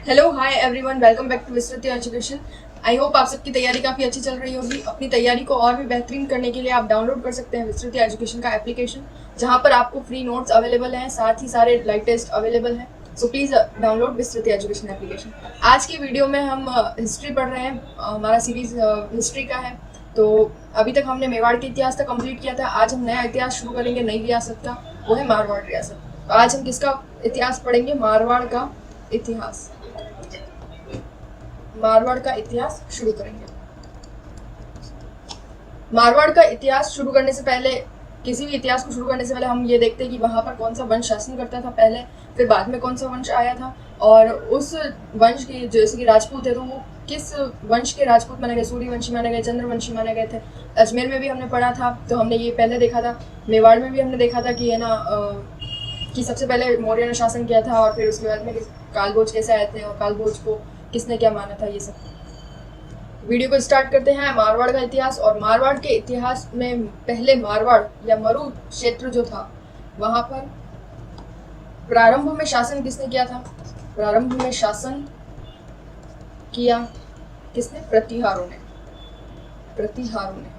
Hello hi everyone, welcome back to Vistrit education. I hope आप सबकी तैयारी काफ़ी अच्छी चल रही होगी। अपनी तैयारी को और भी बेहतरीन करने के लिए आप डाउनलोड कर सकते हैं विस्तृत एजुकेशन का एप्लीकेशन, जहां पर आपको फ्री नोट्स अवेलेबल हैं, साथ ही सारे लाइव टेस्ट अवेलेबल हैं। सो प्लीज़ डाउनलोड विस्तृत एजुकेशन एप्लीकेशन। आज की वीडियो में हम हिस्ट्री पढ़ रहे हैं। हमारा सीरीज हिस्ट्री का है। तो अभी तक हमने मेवाड़ के इतिहास तक कंप्लीट किया था। आज हम नया इतिहास शुरू करेंगे नई रियासत का, वो है मारवाड़ रियासत। तो आज हम किसका इतिहास पढ़ेंगे? मारवाड़ का इतिहास। मारवाड़ का इतिहास शुरू करेंगे। मारवाड़ का इतिहास शुरू करने से पहले, किसी भी इतिहास को शुरू करने से पहले हम ये देखते हैं कि वहाँ पर कौन सा वंश शासन करता था पहले, फिर बाद में कौन सा वंश आया था, और उस वंश के, जैसे कि राजपूत है तो वो किस वंश के राजपूत माने गए? सूर्यवंशी माने गए, चंद्रवंशी माने गए थे। अजमेर में भी हमने पढ़ा था, तो हमने ये पहले देखा था। मेवाड़ में भी हमने देखा था कि है ना कि सबसे पहले मौर्य ने शासन किया था, और फिर उसके बाद में कालभोज कैसे आए थे और कालभोज को किसने क्या माना था, ये सब। वीडियो को स्टार्ट करते हैं। मारवाड़ का इतिहास। और मारवाड़ के इतिहास में पहले मारवाड़ या मरु क्षेत्र जो था, वहां पर प्रारंभ में शासन किसने किया था? प्रारंभ में शासन किया किसने? प्रतिहारों ने। प्रतिहारों ने।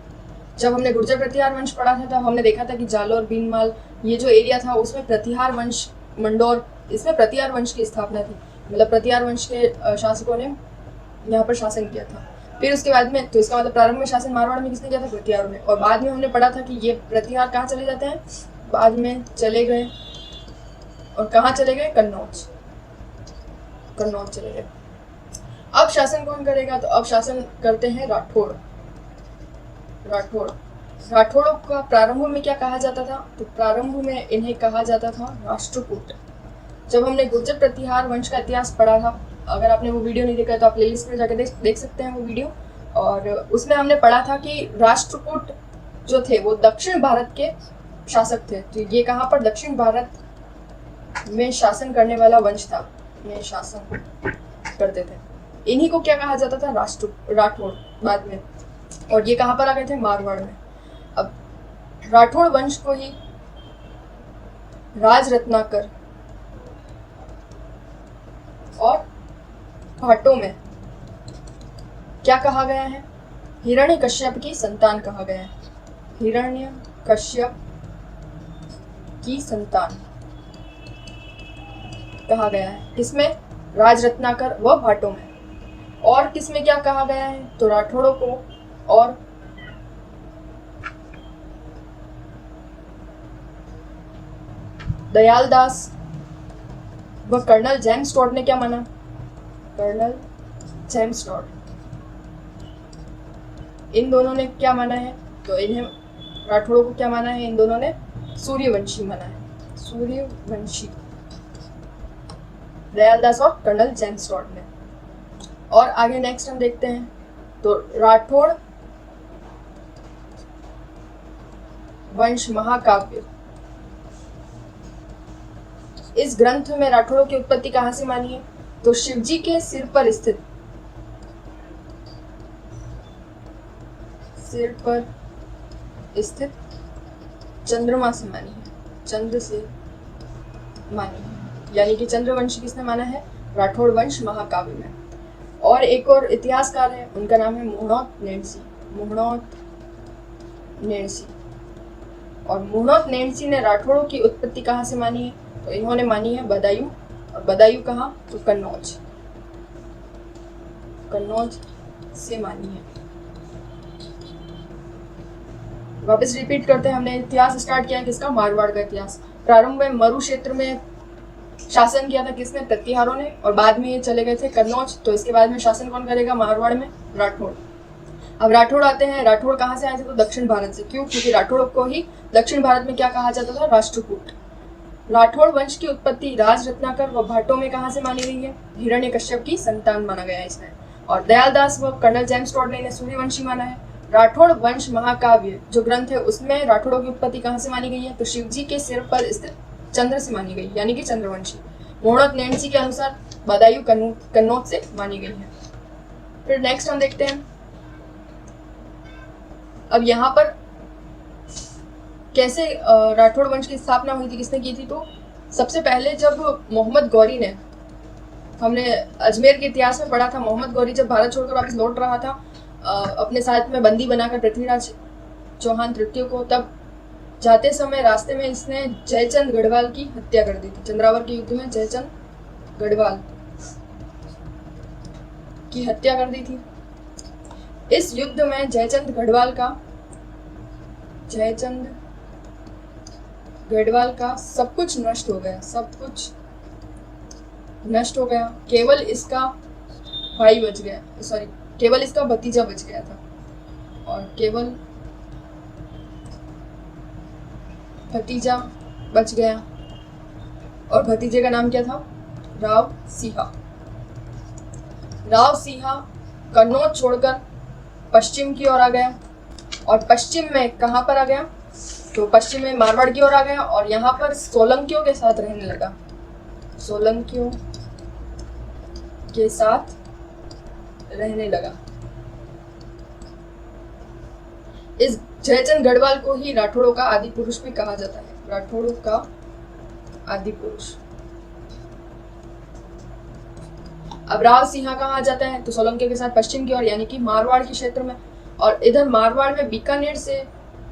जब हमने गुर्जर प्रतिहार वंश पढ़ा था तब हमने देखा था कि जालोर, बीनमाल, ये जो एरिया था उसमें प्रतिहार वंश, मंडोर, इसमें प्रतिहार वंश की स्थापना थी। मतलब प्रतिहार वंश के शासकों ने यहाँ पर शासन किया था। फिर उसके बाद में, तो इसका मतलब प्रारंभ में शासन मारवाड़ में किसने किया था? प्रतिहारों ने। और बाद में हमने पढ़ा था कि ये प्रतिहार कहाँ चले जाते हैं? बाद में चले गए, और कहाँ चले गए? कन्नौज। कन्नौज चले गए। अब शासन कौन करेगा? तो अब शासन करते हैं राठौड़। राठौड़। राठौड़ों का प्रारंभ में क्या कहा जाता था? तो प्रारंभ में इन्हें कहा जाता था राष्ट्रकूट। जब हमने गुर्जर प्रतिहार वंश का इतिहास पढ़ा था, अगर आपने वो वीडियो नहीं देखा तो आप प्लेलिस्ट में जाकर देख सकते हैं वो वीडियो। और उसमें हमने पढ़ा था कि राष्ट्रकूट जो थे वो दक्षिण भारत के शासक थे। तो ये कहाँ पर? दक्षिण भारत में शासन करने वाला वंश था, में शासन करते थे। इन्हीं को क्या कहा जाता था? राठौड़ बाद में। और ये कहाँ पर आ गए थे? मारवाड़ में। अब राठौड़ वंश को ही राज रत्नाकर और भाटों में क्या कहा गया है? हिरण्यकश्यप की संतान कहा गया है। हिरण्यकश्यप की संतान कहा गया है। किसमें? राज रत्नाकर व भाटों में। और किसमें क्या कहा गया है? तो राठौड़ों को और दयालदास व कर्नल जेम्स टॉड ने क्या माना? कर्नल जेम्स टॉड, इन दोनों ने क्या माना है? तो इन्हें, राठौड़ों को क्या माना है? इन दोनों ने सूर्यवंशी माना है। सूर्यवंशी, दयालदास और कर्नल जेम्स टॉड ने। और आगे नेक्स्ट हम देखते हैं। तो राठौड़ वंश महाकाव्य, इस ग्रंथ में राठौड़ों की उत्पत्ति कहां से मानी है? तो शिवजी के सिर पर स्थित, सिर पर स्थित चंद्रमा से मानी है। चंद्र से मानी है, यानी कि चंद्रवंशी किसने माना है? राठौड़ वंश महाकाव्य में। और एक और इतिहासकार है, उनका नाम है मुहणोत नेणसी। मुहणोत नेणसी। और मुहणोत नेणसी ने राठौड़ों की उत्पत्ति कहाँ से मानी है? तो इन्होंने मानी है बदायूं। और बदायूं कहाँ? तो कन्नौज। कन्नौज से मानी है। वापस रिपीट करते हैं। हमने इतिहास स्टार्ट किया है किसका? मारवाड़ का इतिहास। प्रारंभ में मरु क्षेत्र में शासन किया था किसने? प्रतिहारों ने। और बाद में ये चले गए थे कन्नौज। तो इसके बाद में शासन कौन करेगा मारवाड़ में? राठौड़। अब राठौड़ आते हैं। राठौड़ कहाँ से आए थे? तो दक्षिण भारत से। क्यों? क्योंकि राठौड़ को ही दक्षिण भारत में क्या कहा जाता था? राष्ट्रकूट। राठौड़ वंश की उत्पत्ति राज रत्नाकर व भाटों में कहाँ से मानी गई है? हिरण्यकश्यप की संतान माना गया है इसमें। और दयालदास व कर्नल जेम्स टॉड ने इन्हें सूर्यवंशी माना है। राठौड़ वंश महाकाव्य जो ग्रंथ है उसमें राठौड़ों की उत्पत्ति कहाँ से मानी गई है? तो शिवजी के सिर पर स्थित चंद्र से मानी गई, यानी कि चंद्रवंशी। मुहणोत नेणसी के अनुसार बदायूं कन्नौज से मानी गई है। फिर नेक्स्ट हम देखते हैं। अब यहाँ पर कैसे राठौड़ वंश की स्थापना हुई थी, किसने की थी? तो सबसे पहले जब मोहम्मद गौरी ने हमने अजमेर के इतिहास में पढ़ा था, मोहम्मद गौरी जब भारत छोड़कर वापस लौट रहा था अपने साथ में बंदी बनाकर पृथ्वीराज चौहान तृतीय को, तब जाते समय रास्ते में इसने जयचंद गढ़वाल की हत्या कर दी थी। चंद्रावर के युद्ध में जयचंद गढ़वाल की हत्या कर दी थी। इस युद्ध में जयचंद गढ़वाल का सब कुछ नष्ट हो गया, सब कुछ नष्ट हो गया। केवल इसका भाई बच गया, सॉरी केवल इसका भतीजा बच गया था, और केवल भतीजा बच गया, और भतीजे का नाम क्या था? राव सिंहा। राव सिंहा कन्नौज छोड़कर पश्चिम की ओर आ गया, और पश्चिम में कहाँ पर आ गया? तो पश्चिम में मारवाड़ की ओर आ गया, और यहाँ पर सोलंकियों के साथ रहने लगा, सोलंकियों के साथ रहने लगा। इस जयचंद गढ़वाल को ही राठौड़ों का आदि पुरुष भी कहा जाता है, राठौड़ों का आदि पुरुष। अब राव सिंहा कहाँ आ जाता है? तो सोलंकियों के साथ पश्चिम की ओर, यानी कि मारवाड़ के क्षेत्र में, और इधर मारवाड़ में बीकानेर से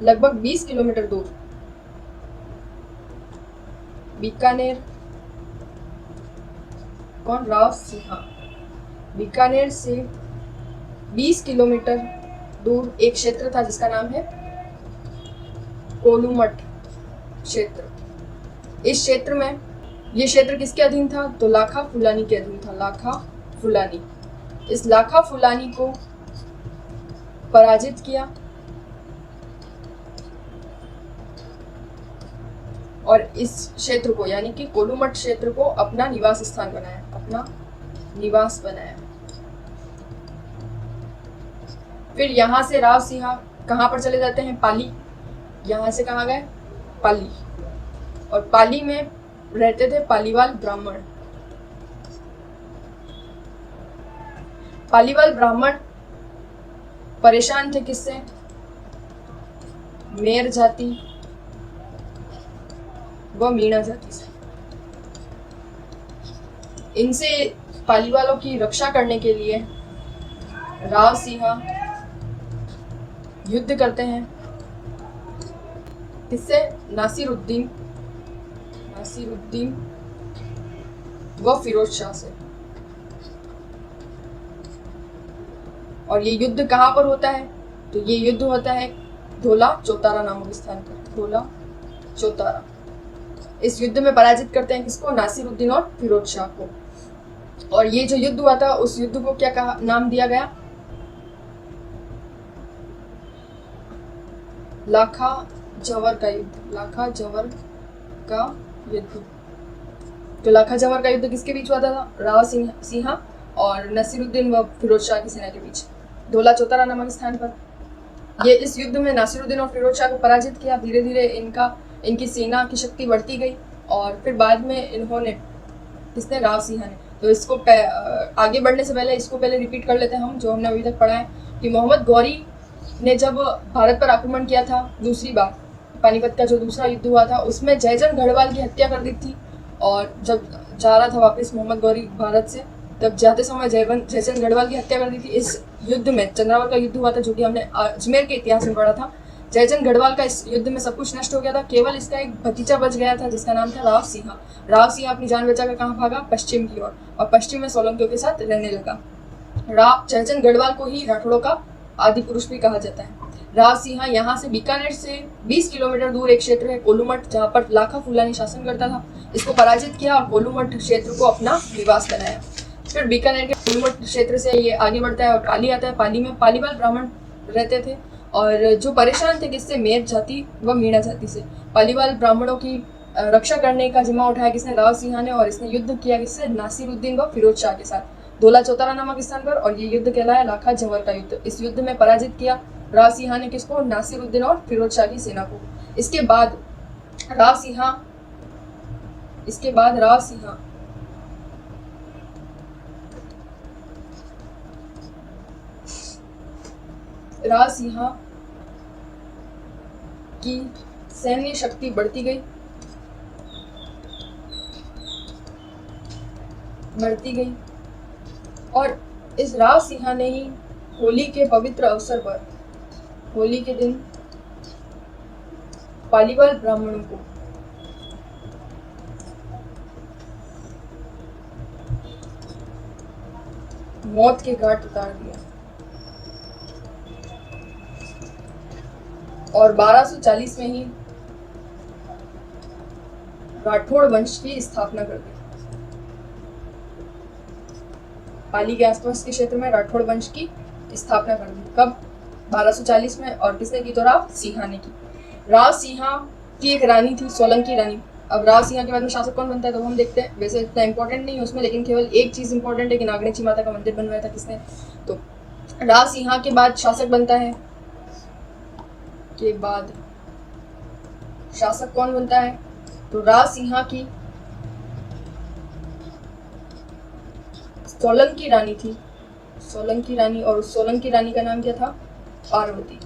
लगभग 20 किलोमीटर दूर, बीकानेर, कौन? राव सिंहा। बीकानेर से 20 किलोमीटर दूर एक क्षेत्र था जिसका नाम है कोलूमठ क्षेत्र। इस क्षेत्र में, ये क्षेत्र किसके अधीन था? तो लाखा फुलानी के अधीन था, लाखा फुलानी। इस लाखा फुलानी को पराजित किया, और इस क्षेत्र को यानी कि कोलूमठ क्षेत्र को अपना निवास स्थान बनाया, अपना निवास बनाया। फिर यहाँ से राव सिंहा कहाँ पर चले जाते हैं? पाली। यहाँ से कहाँ गए? पाली। और पाली में रहते थे पालीवाल ब्राह्मण। पालीवाल ब्राह्मण परेशान थे किससे? मेर जाति व मीणा जाति से। इनसे पालीवालों की रक्षा करने के लिए राव सिंहा युद्ध करते हैं। किससे? नासिरुद्दीन व फिरोज शाह से। और ये युद्ध कहाँ पर होता है? तो ये युद्ध होता है धोला चौतारा नामक स्थान पर, धोला चौतारा। इस युद्ध में पराजित करते हैं किसको? नासिरुद्दीन और फिरोज शाह को। और ये जो युद्ध हुआ था, उस युद्ध को क्या कहा, नाम दिया गया? लाखा जवर का युद्ध, लाखा जवर का युद्ध। तो लाखा जवर का युद्ध किसके बीच हुआ था? राव सिंहा और नसीरुद्दीन व फिरोज शाह की सेना के बीच, धोला चौतारा नामक स्थान पर। ये इस युद्ध में नासिरुद्दीन और फिरोज शाह को पराजित किया। धीरे धीरे इनकी सेना की शक्ति बढ़ती गई, और फिर बाद में इन्होंने, किसने? राव सिंहा ने। तो इसको आगे बढ़ने से पहले इसको पहले रिपीट कर लेते हैं हम, जो हमने अभी तक पढ़ा है कि मोहम्मद गौरी ने जब भारत पर आक्रमण किया था दूसरी बार, पानीपत का जो दूसरा युद्ध हुआ था, उसमें जयचंद गढ़वाल की हत्या कर दी थी। और जब जा रहा था वापस मोहम्मद गौरी भारत से, तब जाते समय जयचंद गढ़वाल की हत्या कर दी थी। इस युद्ध में चंद्रावर का युद्ध हुआ था, जो कि हमने अजमेर के इतिहास में पढ़ा था। जयचंद गढ़वाल का इस युद्ध में सब कुछ नष्ट हो गया था, केवल इसका एक भतीजा बच गया था जिसका नाम था राव सिंहा। राव सिंहा अपनी जान बचाकर कहाँ भागा? पश्चिम की ओर, और पश्चिम में सोलंकियों के साथ रहने लगा। जयचंद गढ़वाल को ही राठौड़ों का आदि पुरुष भी कहा जाता है। राव सिंहा यहाँ से बीकानेर से 20 किलोमीटर दूर एक क्षेत्र है कोलूमठ, जहाँ पर लाखा फुलानी शासन करता था, इसको पराजित किया और कोलूमठ क्षेत्र को अपना निवास बनाया। फिर बीकानेर के कोलूमठ क्षेत्र से ये आगे बढ़ता है और पाली आता है। पाली में पालीवाल ब्राह्मण रहते थे, और जो परेशान थे किससे? मेर जाति व मीणा जाति से। पालीवाल ब्राह्मणों की रक्षा करने का जिम्मा उठाया किसने? राव सिंहा ने, और इसने युद्ध किया किससे? नासिरुद्दीन व फिरोज शाह के साथ, धोला चौतारा नामक स्थान पर। और ये युद्ध कहलाया लाखा जवर का युद्ध। इस युद्ध में पराजित किया राव सिंहा ने किसको? नासिरुद्दीन और फिरोज शाह की सेना को। इसके बाद राव सिंहा की सैन्य शक्ति बढ़ती गई, बढ़ती गई और इस राव सिंहा ने ही होली के पवित्र अवसर पर, होली के दिन, पालीवाल ब्राह्मणों को मौत के घाट उतार दिया और 1240 में ही राठौड़ वंश की स्थापना कर दी। पाली के आसपास के क्षेत्र में राठौड़ वंश की स्थापना कर दी। कब? 1240 में। और किसने की? तो राव सिंहा ने की। राव सिंहा की एक रानी थी, सोलंकी रानी। अब राव सिंहा के बाद में शासक कौन बनता है तो हम देखते हैं। वैसे इतना इंपॉर्टेंट नहीं है उसमें, लेकिन केवल एक चीज इंपॉर्टेंट है कि नागणेची माता का मंदिर बनवाया था किसने। तो राव सिंहा के बाद शासक बनता है, के बाद शासक कौन बनता है तो राव सिंहा की सोलंकी रानी थी, सोलंकी रानी। और उस सोलंकी रानी का नाम क्या था? पार्वती।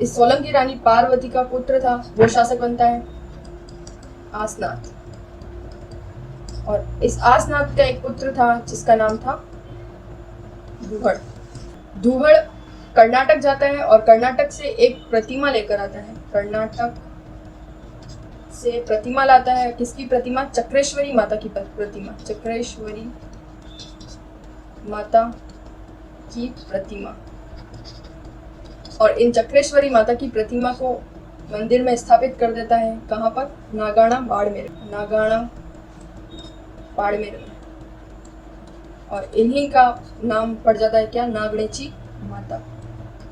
इस सोलंकी रानी पार्वती का पुत्र था, वो शासक बनता है आसनाथ। और इस आसनाथ का एक पुत्र था जिसका नाम था दुहड़। दुहड़ कर्नाटक जाता है और कर्नाटक से एक प्रतिमा लेकर आता है। कर्नाटक से प्रतिमा लाता है। किसकी प्रतिमा? चक्रेश्वरी माता की प्रतिमा। चक्रेश्वरी माता की प्रतिमा। और इन चक्रेश्वरी माता की प्रतिमा को मंदिर में स्थापित कर देता है। कहाँ पर? नागाणा बाड़मेर। नागाणा बाड़मेर में। और इन्हीं का नाम पड़ जाता है क्या? नागणेची माता।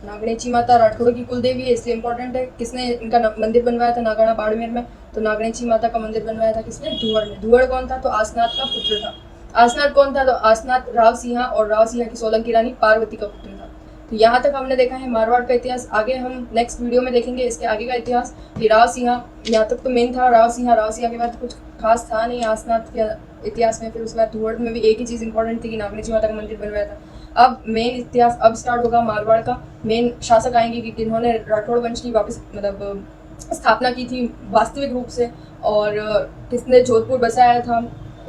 नागणेची माता राठौड़ की कुलदेवी है, इसलिए इंपॉर्टेंट है। किसने इनका मंदिर बनवाया था नागाणा बाड़मेर में? तो नागणेची माता का मंदिर बनवाया था किसने? दुहड़ ने। दुहड़ कौन था? तो आसनाथ का पुत्र था। आसनाथ कौन था? तो आसनाथ राव सिंहा और राव सिंहा की सोलंकी रानी पार्वती का पुत्र था। तो यहाँ तक हमने देखा है मारवाड़ का इतिहास। आगे हम नेक्स्ट वीडियो में देखेंगे इसके आगे का इतिहास कि राव सिंहा, यहाँ तक तो मेन था राव सिंहा। राव सिंहा के बाद कुछ खास था नहीं आसनाथ के इतिहास में। फिर उसके बाद दुहड़ में भी एक ही चीज़ इंपॉर्टेंट थी कि नागणेची माता का मंदिर बनवाया था। अब मेन इतिहास अब स्टार्ट होगा मारवाड़ का। मेन शासक आएंगे कि किन्होंने राठौड़ वंश की वापस मतलब स्थापना की थी वास्तविक रूप से, और किसने जोधपुर बसाया था,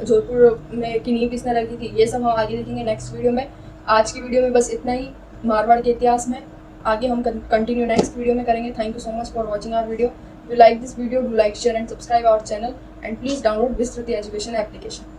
जोधपुर में की नींव किसने रखी थी, ये सब हम आगे देखेंगे नेक्स्ट वीडियो में। आज की वीडियो में बस इतना ही मारवाड़ के इतिहास में। आगे हम कंटिन्यू नेक्स्ट वीडियो में करेंगे। Thank you so much for watching our video. If you like this video, do like, share and subscribe our channel, and please download Vistruti Education application.